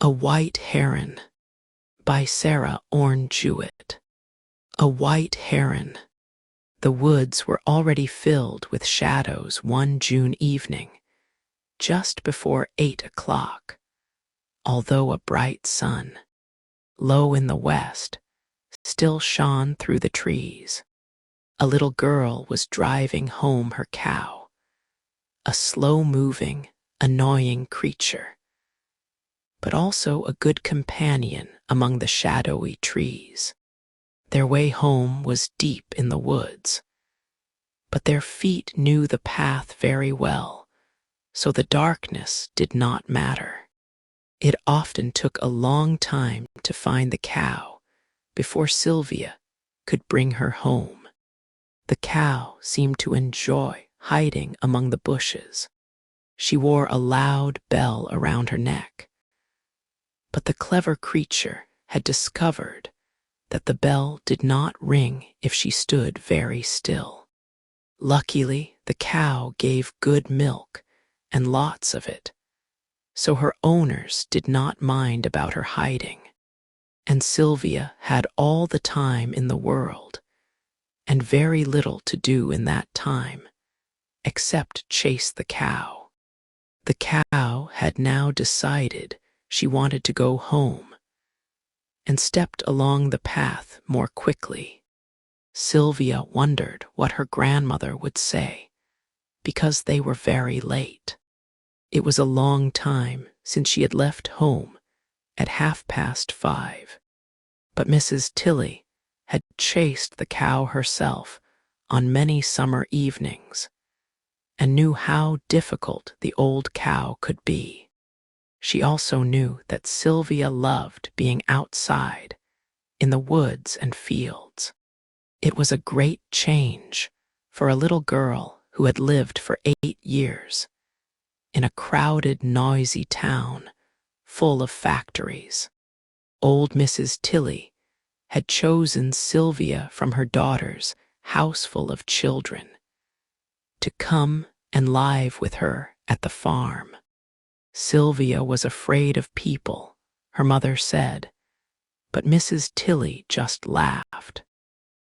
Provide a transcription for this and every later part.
A White Heron by Sarah Orne Jewett. A white heron. The woods were already filled with shadows one June evening, just before 8 o'clock, although a bright sun, low in the west, still shone through the trees. A little girl was driving home her cow, a slow-moving, annoying creature, but also a good companion among the shadowy trees. Their way home was deep in the woods, but their feet knew the path very well, so the darkness did not matter. It often took a long time to find the cow before Sylvia could bring her home. The cow seemed to enjoy hiding among the bushes. She wore a loud bell around her neck, but the clever creature had discovered that the bell did not ring if she stood very still. Luckily, the cow gave good milk, and lots of it, so her owners did not mind about her hiding, and Sylvia had all the time in the world, and very little to do in that time, except chase the cow. The cow had now decided she wanted to go home, and stepped along the path more quickly. Sylvia wondered what her grandmother would say, because they were very late. It was a long time since she had left home at 5:30, but Mrs. Tilly had chased the cow herself on many summer evenings, and knew how difficult the old cow could be. She also knew that Sylvia loved being outside, in the woods and fields. It was a great change for a little girl who had lived for 8 years in a crowded, noisy town full of factories. Old Mrs. Tilly had chosen Sylvia from her daughter's houseful of children to come and live with her at the farm. Sylvia was afraid of people, her mother said, but Mrs. Tilly just laughed.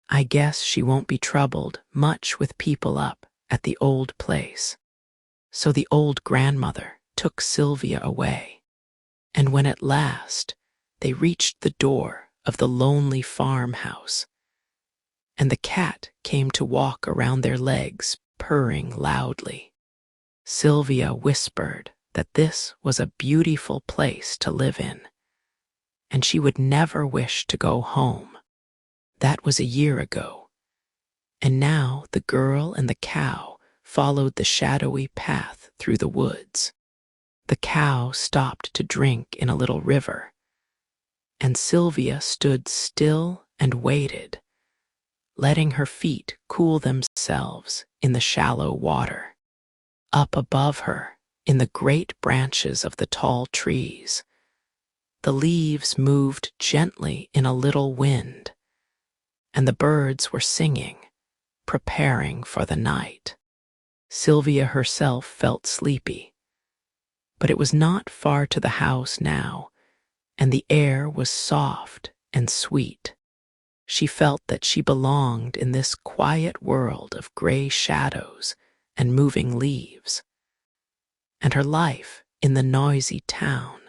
I guess she won't be troubled much with people up at the old place. So the old grandmother took Sylvia away, and when at last they reached the door of the lonely farmhouse, and the cat came to walk around their legs, purring loudly, Sylvia whispered that this was a beautiful place to live in, and she would never wish to go home. That was a year ago, and now the girl and the cow followed the shadowy path through the woods. The cow stopped to drink in a little river, and Sylvia stood still and waited, letting her feet cool themselves in the shallow water. Up above her, in the great branches of the tall trees, the leaves moved gently in a little wind, and the birds were singing, preparing for the night. Sylvia herself felt sleepy, but it was not far to the house now, and the air was soft and sweet. She felt that she belonged in this quiet world of gray shadows and moving leaves, and her life in the noisy town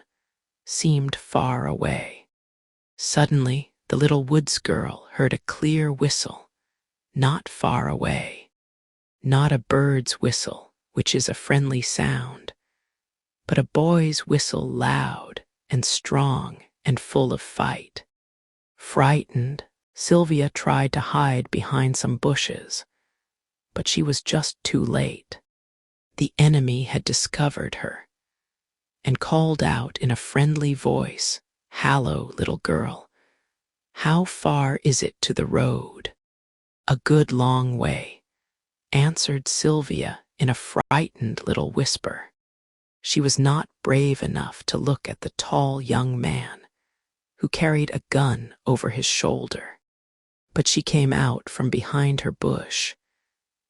seemed far away. Suddenly, the little woods girl heard a clear whistle, not far away. Not a bird's whistle, which is a friendly sound, but a boy's whistle, loud and strong and full of fight. Frightened, Sylvia tried to hide behind some bushes, but she was just too late. The enemy had discovered her and called out in a friendly voice, "Hallo, little girl, how far is it to the road?" "A good long way," answered Sylvia in a frightened little whisper. She was not brave enough to look at the tall young man who carried a gun over his shoulder, but she came out from behind her bush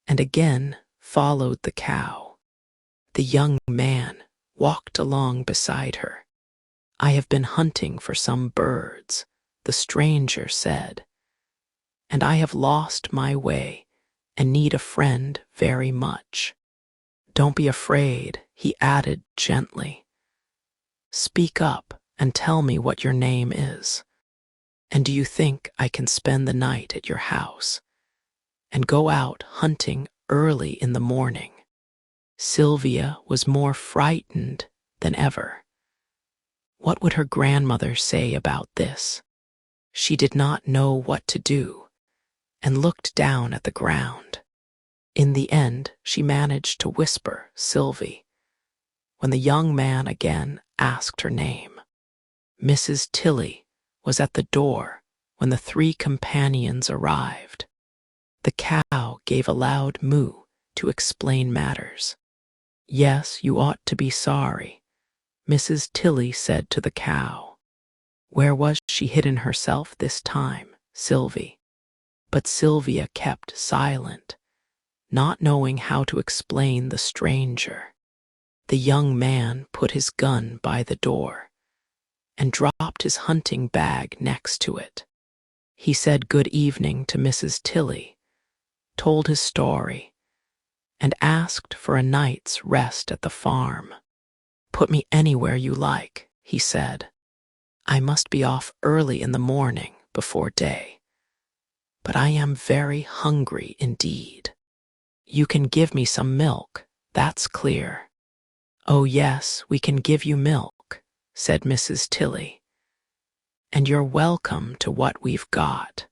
and again followed the cow. The young man walked along beside her. I have been hunting for some birds, the stranger said, and I have lost my way and need a friend very much. Don't be afraid, he added gently. Speak up and tell me what your name is. And do you think I can spend the night at your house and go out hunting early in the morning? Sylvia was more frightened than ever. What would her grandmother say about this? She did not know what to do and looked down at the ground. In the end, she managed to whisper Sylvie when the young man again asked her name. Mrs. Tilly was at the door when the three companions arrived. The cow gave a loud moo to explain matters. Yes, you ought to be sorry, Mrs. Tilly said to the cow. Where was she hidden herself this time, Sylvie? But Sylvia kept silent, not knowing how to explain the stranger. The young man put his gun by the door and dropped his hunting bag next to it. He said good evening to Mrs. Tilly, told his story, and asked for a night's rest at the farm. Put me anywhere you like, he said. I must be off early in the morning before day, but I am very hungry indeed. You can give me some milk, that's clear. Oh yes, we can give you milk, said Mrs. Tilly, and you're welcome to what we've got.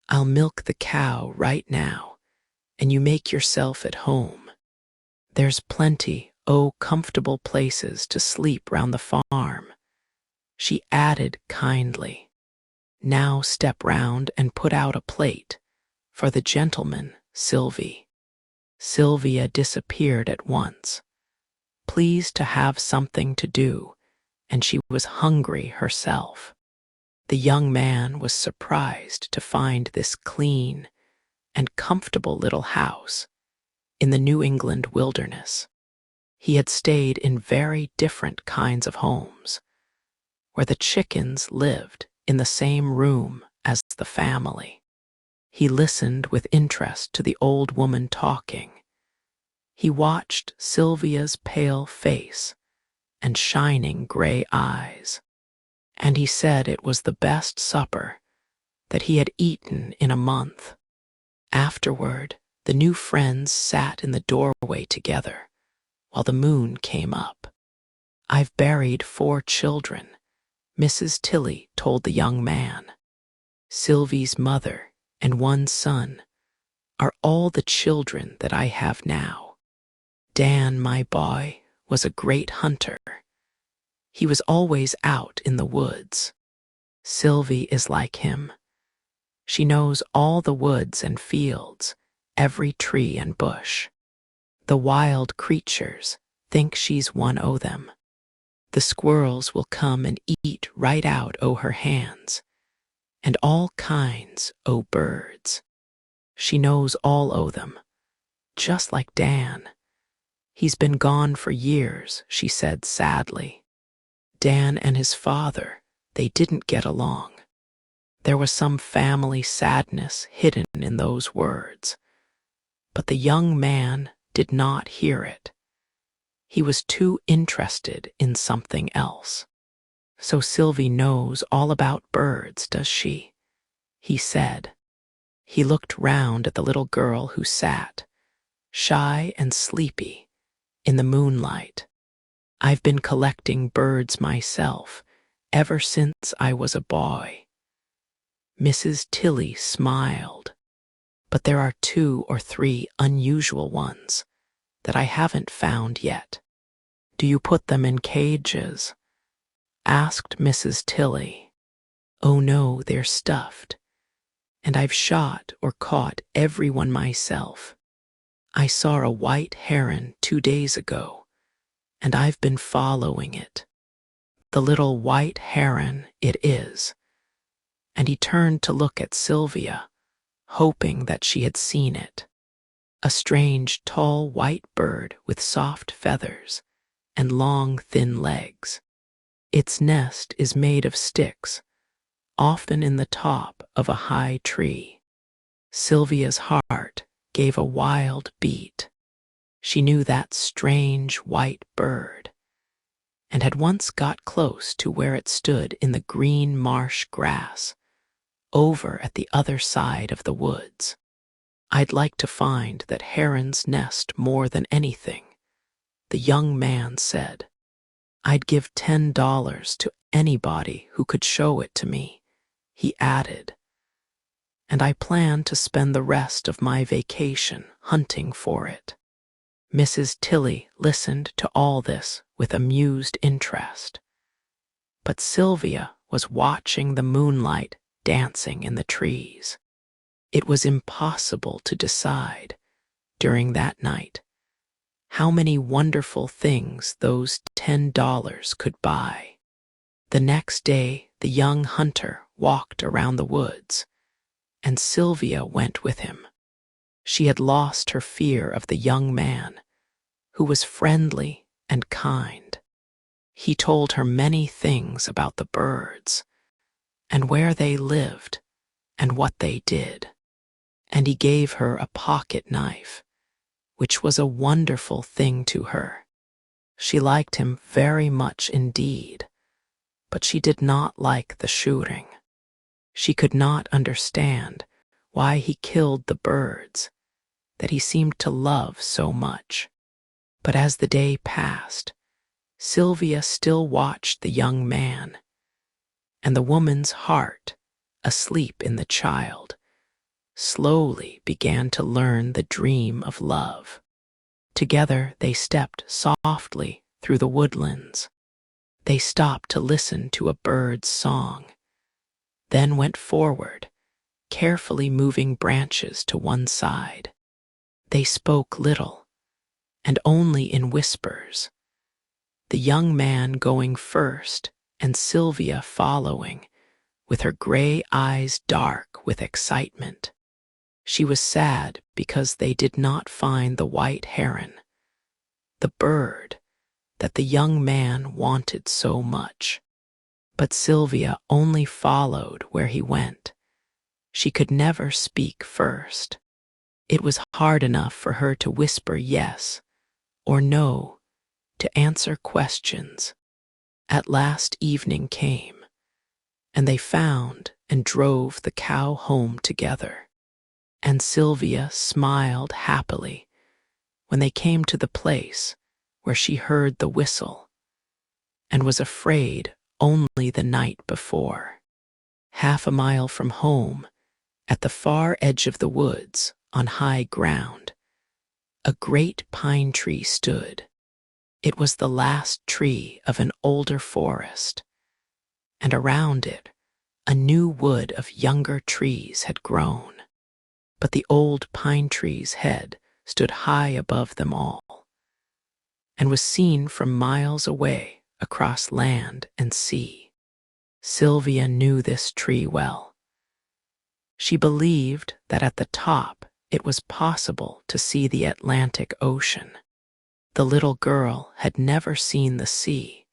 I'll milk the cow right now, and you make yourself at home. There's plenty, comfortable places to sleep round the farm, she added kindly. Now step round and put out a plate for the gentleman, Sylvie. Sylvia disappeared at once, pleased to have something to do, and she was hungry herself. The young man was surprised to find this clean and comfortable little house in the New England wilderness. He had stayed in very different kinds of homes, where the chickens lived in the same room as the family. He listened with interest to the old woman talking. He watched Sylvia's pale face and shining gray eyes, and he said it was the best supper that he had eaten in a month. Afterward, the new friends sat in the doorway together while the moon came up. I've buried 4 children, Mrs. Tilly told the young man. Sylvie's mother and 1 son are all the children that I have now. Dan, my boy, was a great hunter. He was always out in the woods. Sylvie is like him. She knows all the woods and fields, every tree and bush. The wild creatures think she's one o' them. The squirrels will come and eat right out o' her hands, and all kinds o' birds. She knows all o' them, just like Dan. He's been gone for years, she said sadly. Dan and his father, they didn't get along. There was some family sadness hidden in those words, but the young man did not hear it. He was too interested in something else. So Sylvie knows all about birds, does she? He said. He looked round at the little girl who sat, shy and sleepy, in the moonlight. I've been collecting birds myself ever since I was a boy. Mrs. Tilly smiled. But there are 2 or 3 unusual ones that I haven't found yet. Do you put them in cages? Asked Mrs. Tilly. Oh no, they're stuffed, and I've shot or caught every one myself. I saw a white heron 2 days ago, and I've been following it. The little white heron it is. And he turned to look at Sylvia, hoping that she had seen it. A strange, tall white bird with soft feathers and long, thin legs. Its nest is made of sticks, often in the top of a high tree. Sylvia's heart gave a wild beat. She knew that strange white bird, and had once got close to where it stood in the green marsh grass, over at the other side of the woods. "I'd like to find that heron's nest more than anything," the young man said. "I'd give $10 to anybody who could show it to me," he added. "And I plan to spend the rest of my vacation hunting for it." Mrs. Tilly listened to all this with amused interest. But Sylvia was watching the moonlight dancing in the trees. It was impossible to decide, during that night, how many wonderful things those $10 could buy. The next day, the young hunter walked around the woods, and Sylvia went with him. She had lost her fear of the young man, who was friendly and kind. He told her many things about the birds, and where they lived, and what they did. And he gave her a pocket knife, which was a wonderful thing to her. She liked him very much indeed, but she did not like the shooting. She could not understand why he killed the birds that he seemed to love so much. But as the day passed, Sylvia still watched the young man, and the woman's heart, asleep in the child, slowly began to learn the dream of love. Together they stepped softly through the woodlands. They stopped to listen to a bird's song, then went forward, carefully moving branches to one side. They spoke little, and only in whispers, the young man going first and Sylvia following, with her gray eyes dark with excitement. She was sad because they did not find the white heron, the bird that the young man wanted so much. But Sylvia only followed where he went. She could never speak first. It was hard enough for her to whisper yes or no, to answer questions. At last evening came, and they found and drove the cow home together. And Sylvia smiled happily when they came to the place where she heard the whistle and was afraid only the night before. Half a mile from home, at the far edge of the woods, on high ground, a great pine tree stood. It was the last tree of an older forest, and around it a new wood of younger trees had grown. But the old pine tree's head stood high above them all, and was seen from miles away across land and sea. Sylvia knew this tree well. She believed that at the top it was possible to see the Atlantic Ocean. The little girl had never seen the sea,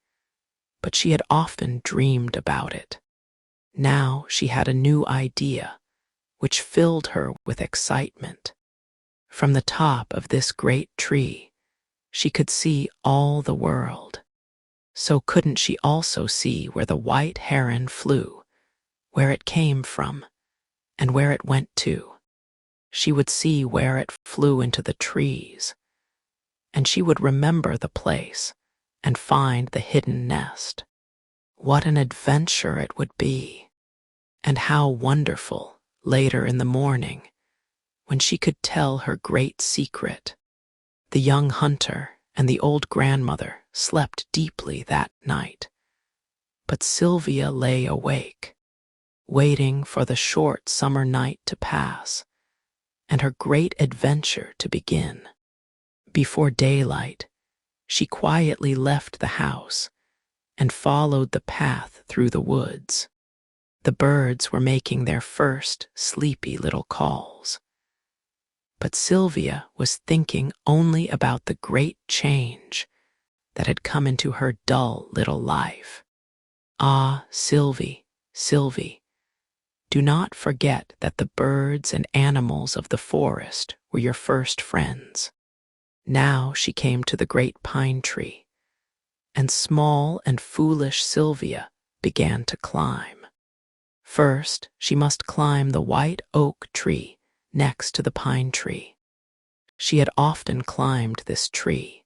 but she had often dreamed about it. Now she had a new idea, which filled her with excitement. From the top of this great tree, she could see all the world. So couldn't she also see where the white heron flew, where it came from, and where it went to? She would see where it flew into the trees, and she would remember the place and find the hidden nest. What an adventure it would be, and how wonderful later in the morning, when she could tell her great secret. The young hunter and the old grandmother slept deeply that night, but Sylvia lay awake, waiting for the short summer night to pass and her great adventure to begin. Before daylight, she quietly left the house and followed the path through the woods. The birds were making their first sleepy little calls. But Sylvia was thinking only about the great change that had come into her dull little life. Ah, Sylvie, Sylvie, do not forget that the birds and animals of the forest were your first friends. Now she came to the great pine tree, and small and foolish Sylvia began to climb. First, she must climb the white oak tree next to the pine tree. She had often climbed this tree,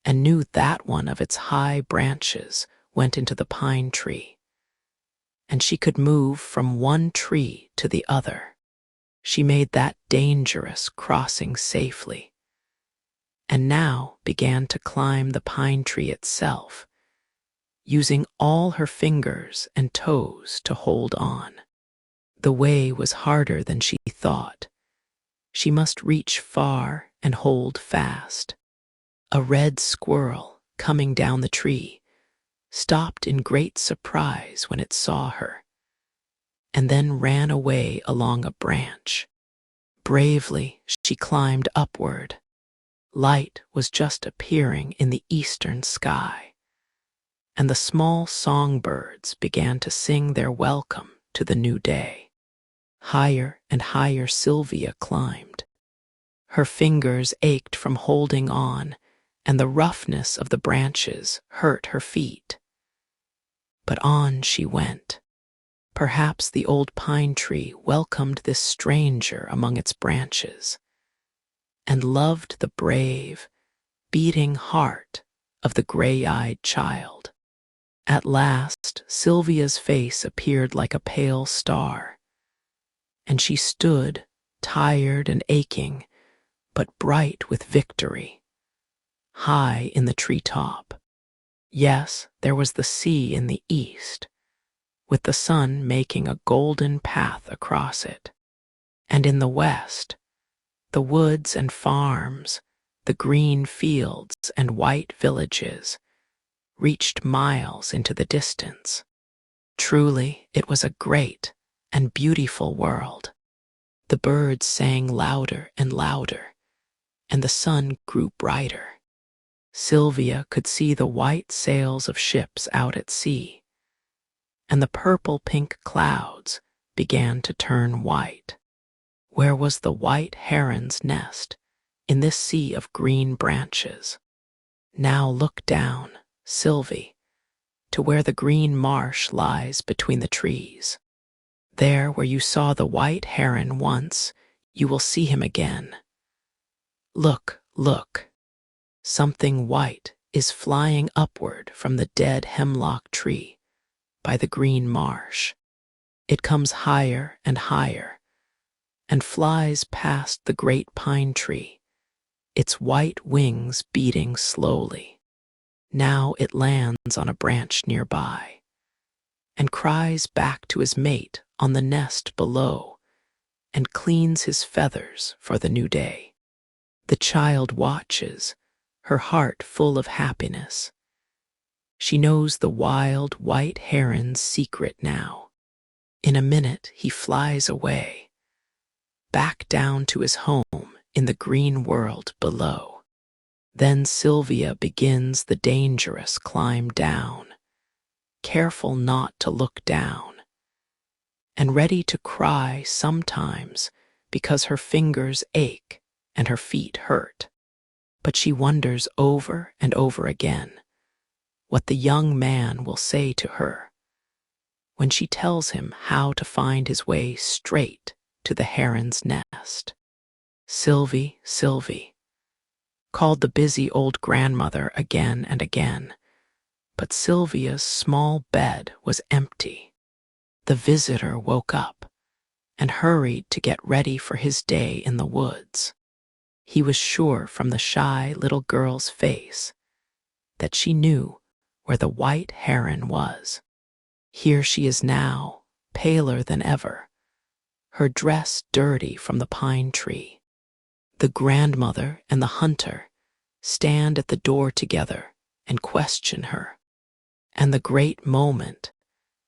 and knew that one of its high branches went into the pine tree, and she could move from one tree to the other. She made that dangerous crossing safely, and now began to climb the pine tree itself, using all her fingers and toes to hold on. The way was harder than she thought. She must reach far and hold fast. A red squirrel, coming down the tree, stopped in great surprise when it saw her, and then ran away along a branch. Bravely, she climbed upward. Light was just appearing in the eastern sky, and the small songbirds began to sing their welcome to the new day. Higher and higher Sylvia climbed. Her fingers ached from holding on, and the roughness of the branches hurt her feet. But on she went. Perhaps the old pine tree welcomed this stranger among its branches, and loved the brave, beating heart of the gray-eyed child. At last, Sylvia's face appeared like a pale star, and she stood, tired and aching, but bright with victory, high in the treetop. Yes, there was the sea in the east, with the sun making a golden path across it. And in the west, the woods and farms, the green fields and white villages, reached miles into the distance. Truly, it was a great and beautiful world. The birds sang louder and louder, and the sun grew brighter. Sylvia could see the white sails of ships out at sea, and the purple-pink clouds began to turn white. Where was the white heron's nest in this sea of green branches? Now look down, Sylvie, to where the green marsh lies between the trees. There where you saw the white heron once, you will see him again. Look, look. Something white is flying upward from the dead hemlock tree by the green marsh. It comes higher and higher, and flies past the great pine tree, its white wings beating slowly. Now it lands on a branch nearby, and cries back to his mate on the nest below, and cleans his feathers for the new day. The child watches, her heart full of happiness. She knows the wild white heron's secret now. In a minute he flies away, back down to his home in the green world below. Then Sylvia begins the dangerous climb down, careful not to look down, and ready to cry sometimes because her fingers ache and her feet hurt. But she wonders over and over again what the young man will say to her when she tells him how to find his way straight to the heron's nest. Sylvie, Sylvie, called the busy old grandmother again and again, but Sylvia's small bed was empty. The visitor woke up and hurried to get ready for his day in the woods. He was sure from the shy little girl's face that she knew where the white heron was. Here she is now, paler than ever, her dress dirty from the pine tree. The grandmother and the hunter stand at the door together and question her, and the great moment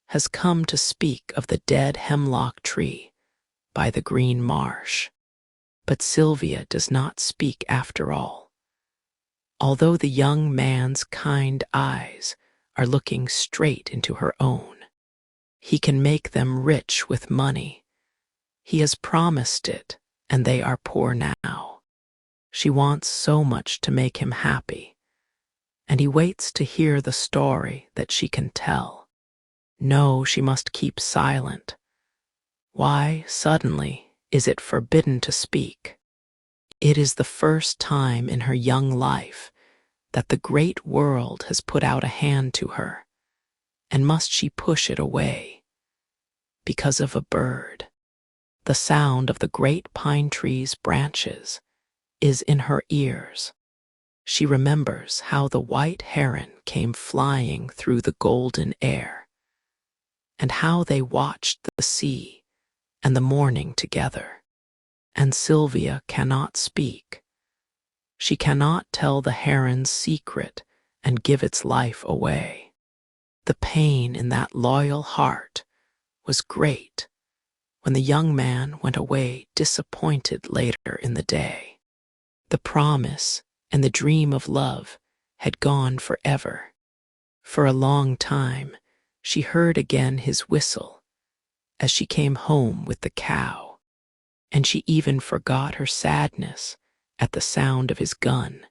has come to speak of the dead hemlock tree by the green marsh. But Sylvia does not speak after all, although the young man's kind eyes are looking straight into her own. He can make them rich with money. He has promised it, and they are poor now. She wants so much to make him happy, and he waits to hear the story that she can tell. No, she must keep silent. Why, suddenly, is it forbidden to speak? It is the first time in her young life that the great world has put out a hand to her, and must she push it away? Because of a bird. The sound of the great pine tree's branches is in her ears. She remembers how the white heron came flying through the golden air, and how they watched the sea and the morning together. And Sylvia cannot speak. She cannot tell the heron's secret and give its life away. The pain in that loyal heart was great when the young man went away disappointed later in the day. The promise and the dream of love had gone forever. For a long time, she heard again his whistle as she came home with the cow, and she even forgot her sadness at the sound of his gun,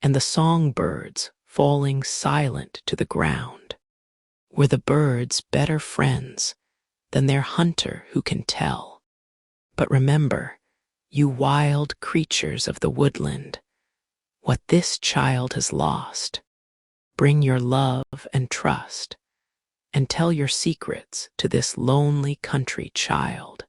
and the songbirds falling silent to the ground. Were the birds better friends than their hunter who can tell? But remember, you wild creatures of the woodland, what this child has lost. Bring your love and trust, and tell your secrets to this lonely country child.